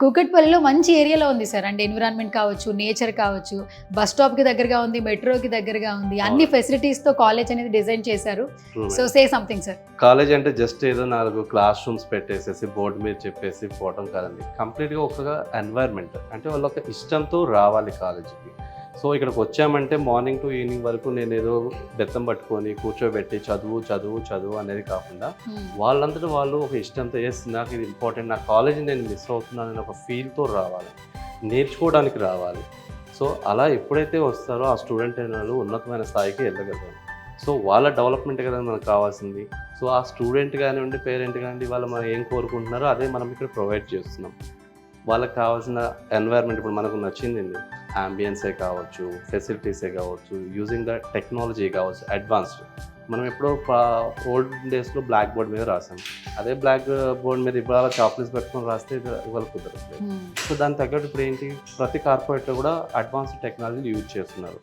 కూకట్పల్లిలో మంచి ఏరియాలో ఉంది సార్. అంటే ఎన్విరాన్మెంట్ కావచ్చు, నేచర్ కావచ్చు, బస్ స్టాప్‌కి దగ్గరగా ఉంది, మెట్రోకి దగ్గరగా ఉంది. అన్ని ఫెసిలిటీస్‌తో కాలేజ్ అనేది డిజైన్ చేశారు. So say something sir. College అంటే జస్ట్ ఏదో 4 క్లాస్ రూమ్స్ పెట్టేసేసి బోర్డు మీద చెప్పేసి పోవడం కాదండి. కంప్లీట్‌గా ఒక ఎన్వైర్న్మెంట్. అంటే వాళ్ళొక ఇష్టంతో రావాలి కాలేజీకి. సో ఇక్కడికి వచ్చామంటే మార్నింగ్ టు ఈవినింగ్ వరకు నేనేదో బెత్తం పట్టుకొని కూర్చోబెట్టి చదువు అనేది కాకుండా వాళ్ళంతటా వాళ్ళు ఒక ఇష్టంతో నాకు ఇది ఇంపార్టెంట్, నా కాలేజీ నేను మిస్ అవుతున్నానని ఒక ఫీల్తో రావాలి, నేర్చుకోవడానికి రావాలి. సో అలా ఎప్పుడైతే వస్తారో ఆ స్టూడెంట్ అయిన వాళ్ళు ఉన్నతమైన స్థాయికి వెళ్ళగలుగుతారు. సో వాళ్ళ డెవలప్మెంట్ కదా మనకు కావాల్సింది. సో ఆ స్టూడెంట్ కానివ్వండి, పేరెంట్ కానివ్వండి, వాళ్ళు మనం ఏం కోరుకుంటున్నారో అదే మనం ఇక్కడ ప్రొవైడ్ చేస్తున్నాం. వాళ్ళకి కావాల్సిన ఎన్వైర్న్మెంట్ ఇప్పుడు మనకు నచ్చిందండి. అంబియన్సే కావచ్చు, ఫెసిలిటీసే కావచ్చు, యూజింగ్ ద టెక్నాలజీ కావచ్చు, అడ్వాన్స్డ్. మనం ఎప్పుడో ఓల్డ్ డేస్లో బ్లాక్ బోర్డ్ మీద రాసాం. అదే బ్లాక్ బోర్డ్ మీద ఇవాళ చాక్లెట్స్ పెట్టుకొని రాస్తే ఇవాళ కుదరట్లేదు. సో దానికి తగ్గట్టు ఇప్పుడు ఏంటి, ప్రతి కార్పొరేట్లో కూడా అడ్వాన్స్డ్ టెక్నాలజీ యూజ్ చేస్తున్నారు.